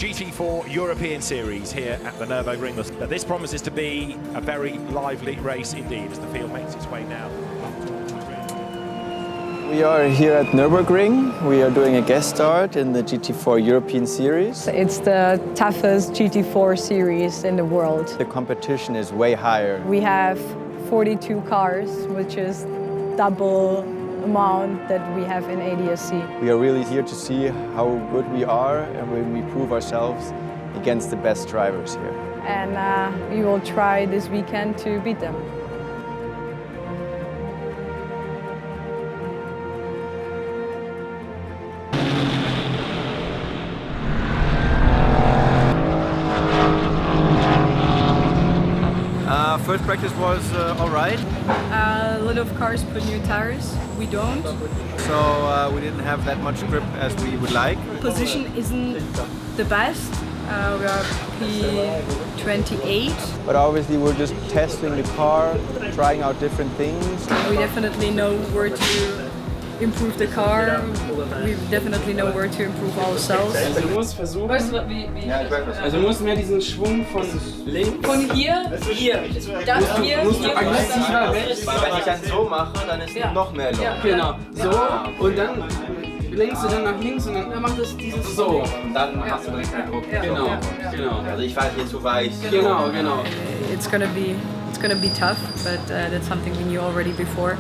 GT4 European Series here at the Nuerburgring. But this promises to be a very lively race indeed as the field makes its way now. We are here at Nuerburgring. We are doing a guest start in the GT4 European Series. It's the toughest GT4 series in the world. The competition is way higher. We have 42 cars, which is double amount that we have in ADSC. We are really here to see how good we are and when we prove ourselves against the best drivers here. And we will try this weekend to beat them. First practice was all right. A lot of cars put new tires. We don't. So we didn't have that much grip as we would like. Position isn't the best. We are P28. But obviously we're just testing the car, trying out different things. We definitely know where to improve the car. We definitely know where to improve ourselves. Also du musst versuchen, also du musst mehr diesen Schwung von links. Von hier, hier. Das hier, Musst du aggressiver weg. Wenn ich dann so mache, dann ist noch mehr Loch. Ja, genau. So und dann lenkst du dann nach links und dann macht es dieses so. Und dann hast du direkt den Druck. Genau, genau. Also ich fahre hier zu weich. Genau, genau. It's gonna be tough, but that's something we knew already before.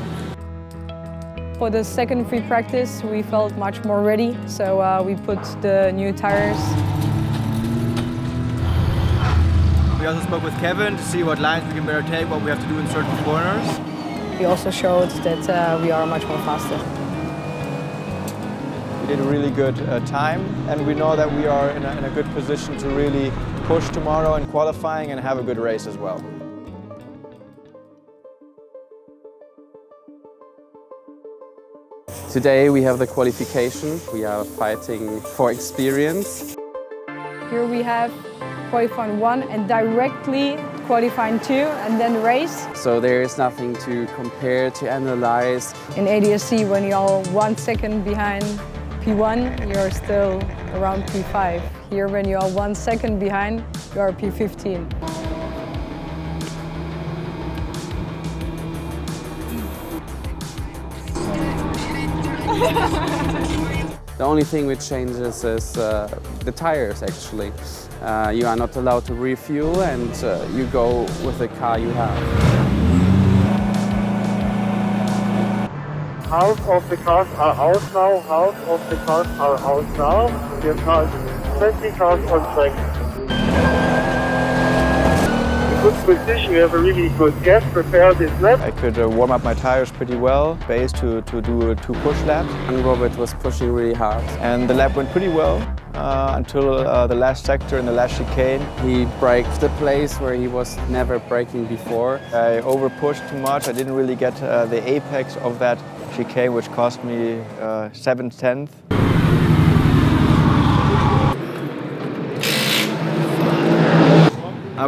For the second free practice, we felt much more ready, so we put the new tires. We also spoke with Kevin to see what lines we can better take, what we have to do in certain corners. We also showed that we are much more faster. We did a really good time, and we know that we are in a good position to really push tomorrow in qualifying and have a good race as well. Today we have the qualification. We are fighting for experience. Here we have qualifying 1 and directly qualifying 2 and then race. So there is nothing to compare, to analyze. In ADSC, when you're 1 second behind P1, you're still around P5. Here, when you're 1 second behind, you're P15. The only thing which changes is the tires, actually. You are not allowed to refuel and you go with the car you have. Half of the cars are out now, half of the cars are out now. We have 20 cars on track. Good position, we have a really good gap prepared this lap. I could warm up my tires pretty well, base to do 2 push laps. And Robert was pushing really hard. And the lap went pretty well until the last sector in the last chicane. He braked the place where he was never braking before. I over-pushed too much. I didn't really get the apex of that chicane, which cost me 7/10.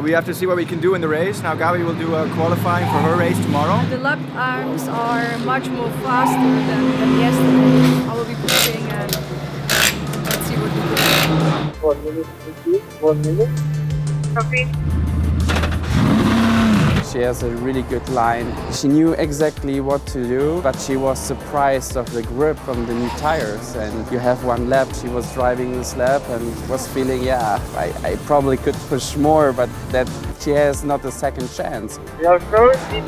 We have to see what we can do in the race. Now Gabi will do qualifying for her race tomorrow. The lap times are much more faster than yesterday. I will be pushing and let's see what we do. 1 minute, please. 1 minute. Copy. She has a really good line. She knew exactly what to do, but she was surprised of the grip from the new tires. And you have 1 lap, she was driving this lap and was feeling, yeah, I probably could push more, but that she has not a second chance. We are currently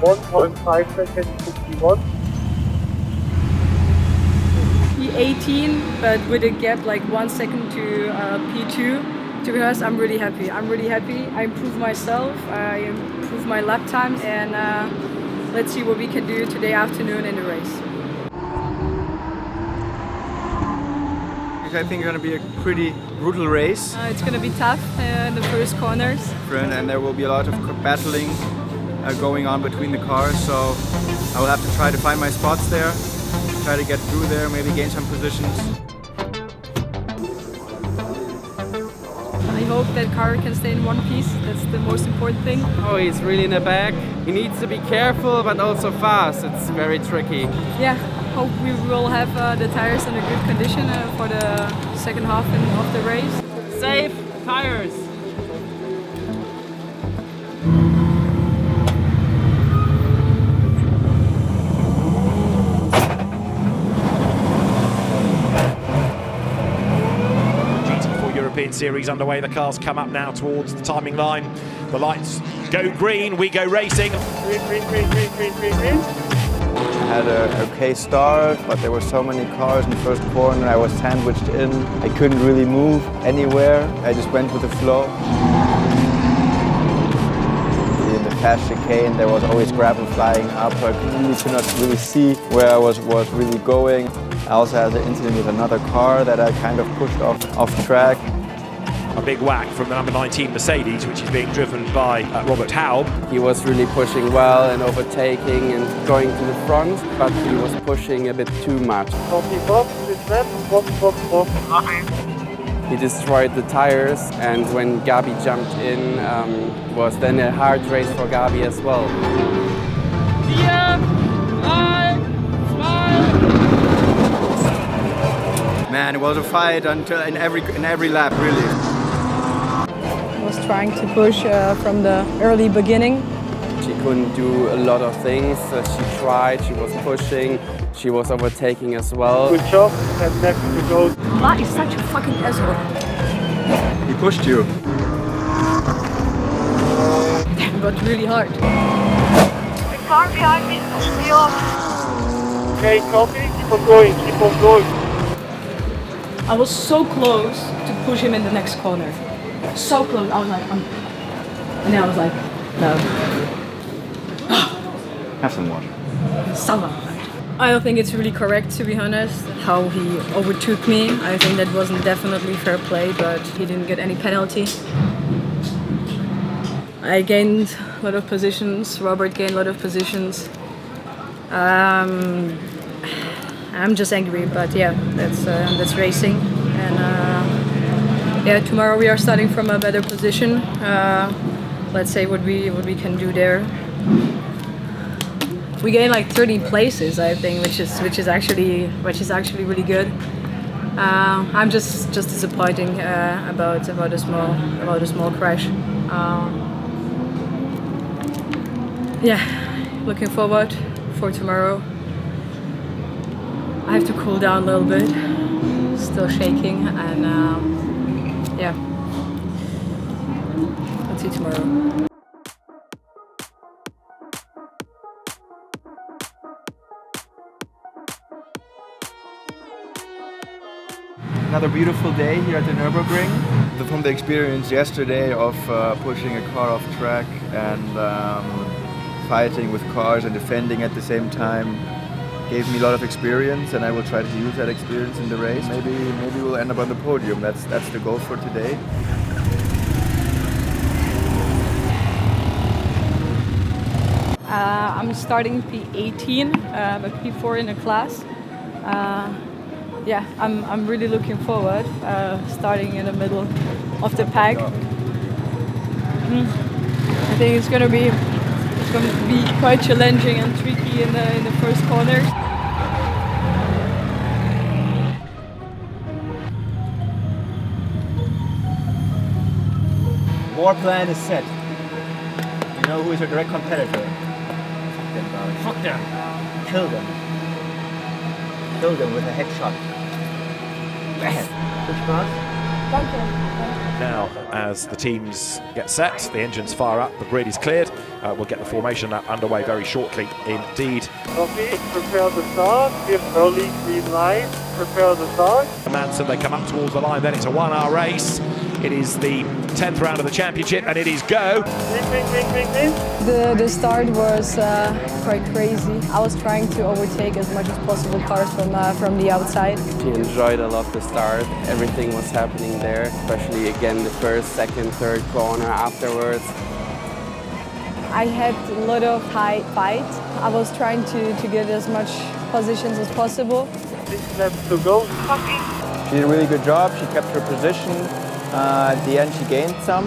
1.5 seconds to P1. P18, but with a gap like 1 second to P2. To be honest, I'm really happy. I'm really happy. I improved myself, I improved my lap times, and let's see what we can do today afternoon in the race. I think it's going to be a pretty brutal race. It's going to be tough in the first corners. And there will be a lot of battling going on between the cars, so I will have to try to find my spots there, try to get through there, maybe gain some positions. I hope that car can stay in one piece. That's the most important thing. Oh, he's really in the back. He needs to be careful, but also fast. It's very tricky. Yeah, hope we will have the tires in a good condition for the second half of the race. safe tires. GT4 European Series underway. The cars come up now towards the timing line. The lights go green, we go racing. Green. I had an okay start, but there were so many cars in the first corner. I was sandwiched in. I couldn't really move anywhere. I just went with the flow. In the fast chicane, there was always gravel flying up. I could not really see where I was really going. I also had an incident with another car that I kind of pushed off track. A big whack from the number 19 Mercedes, which is being driven by Robert Haub. He was really pushing well and overtaking and going to the front, but he was pushing a bit too much. Copy, box, this left, box. He destroyed the tires, and when Gabi jumped in, was then a hard race for Gabi as well. Man, it was a fight until in every lap, really. I was trying to push from the early beginning. She couldn't do a lot of things. She tried, she was pushing, she was overtaking as well. Good job, and next to go. That is such a fucking asshole. He pushed you. It got really hard. The car behind me is off. Okay, copy, keep on going. I was so close to push him in the next corner. So close. I was like, and then I was like, no. Have some water. Summer. I don't think it's really correct, to be honest, how he overtook me. I think that wasn't definitely fair play, but he didn't get any penalty. I gained a lot of positions. Robert gained a lot of positions. I'm just angry, but yeah, that's racing, and yeah, tomorrow we are starting from a better position. Let's say what we can do there. We gained like 13 places, I think, which is actually really good. I'm just disappointing about a small crash. Yeah, looking forward for tomorrow. I have to cool down a little bit, still shaking, and yeah, I'll see you tomorrow. Another beautiful day here at the Nuerburgring. From the experience yesterday of pushing a car off track and fighting with cars and defending at the same time, gave me a lot of experience, and I will try to use that experience in the race. Maybe we'll end up on the podium. That's the goal for today. I'm starting P18, but P4 in a class. Yeah, I'm really looking forward. Starting in the middle of the pack. I think it's gonna be quite challenging and tricky in the first corner. War plan is set. You know who is our direct competitor? Fuck them. Kill them. Kill them with a headshot. Bam. Good spot. Now, as the teams get set, the engines fire up, the grid is cleared. We'll get the formation lap underway very shortly indeed. Okay, prepare the start. Give early green light. Prepare the start. Manson, they come up towards the line, then it's a 1-hour race. It is the 10th round of the championship, and it is go. The start was quite crazy. I was trying to overtake as much as possible cars from the outside. She enjoyed a lot the start. Everything was happening there, especially again the first, second, third corner afterwards. I had a lot of high fight. I was trying to get as much positions as possible. 6 laps to go. She did a really good job. She kept her position. At the end, she gained some.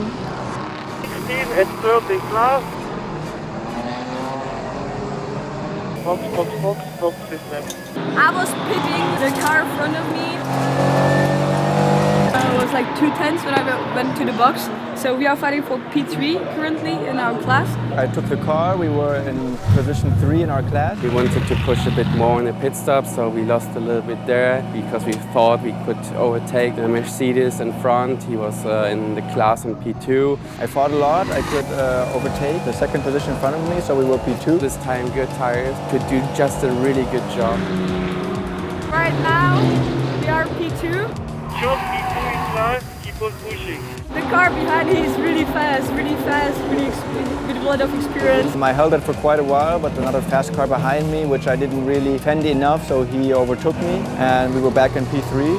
16 and 30 class. Box, this lap. I was pitting the car in front of me. I was like 2/10 when I went to the box. So we are fighting for P3 currently in our class. I took the car, we were in position 3 in our class. We wanted to push a bit more in the pit stop, so we lost a little bit there because we thought we could overtake the Mercedes in front. He was in the class in P2. I fought a lot, I could overtake the second position in front of me, so we were P2. This time good tires could do just a really good job. Right now we are P2. Just P2 in class, keep on pushing. The car behind me is really fast, with a lot of experience. I held it for quite a while, but another fast car behind me, which I didn't really fend enough, so he overtook me and we were back in P3.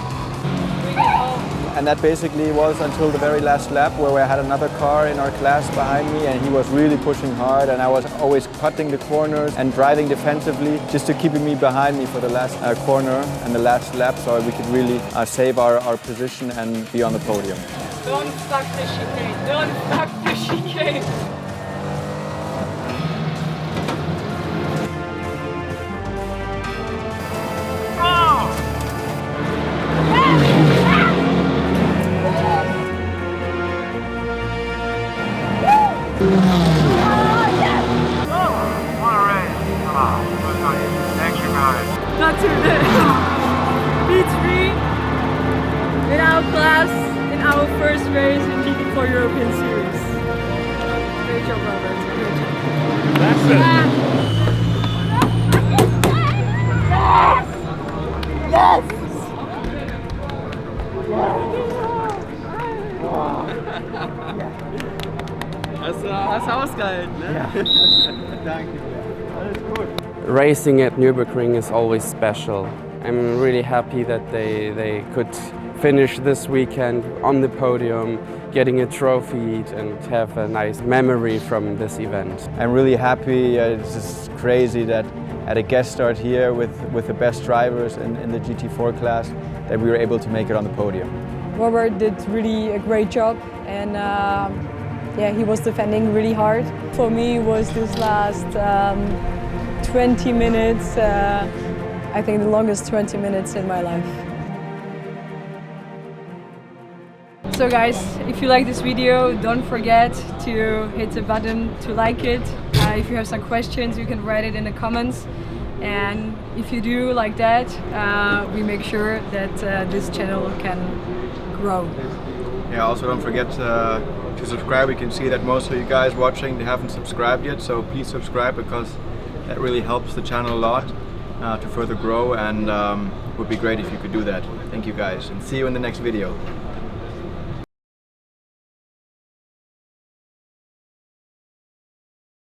And that basically was until the very last lap where we had another car in our class behind me and he was really pushing hard and I was always cutting the corners and driving defensively just to keep me behind me for the last corner and the last lap so we could really save our position and be on the podium. Don't fuck the chicane, don't fuck the chicane. Not too bad. P3 in our class, in our first race in GT4 European Series. Great job, Robert. Great job. That's Hast ausgehalten, ne? Danke. Alles gut. Racing at Nuerburgring is always special. I'm really happy that they could finish this weekend on the podium, getting a trophy and have a nice memory from this event. I'm really happy. It's just crazy that at a guest start here with the best drivers in the GT4 class that we were able to make it on the podium. Robert did really a great job and yeah, he was defending really hard. For me, it was this last 20 minutes, I think the longest 20 minutes in my life. So guys, if you like this video, don't forget to hit the button to like it. If you have some questions, you can write it in the comments. And if you do like that, we make sure that this channel can grow. Yeah, also don't forget to subscribe. We can see that most of you guys watching, they haven't subscribed yet, so please subscribe because that really helps the channel a lot to further grow and it would be great if you could do that. Thank you guys and see you in the next video.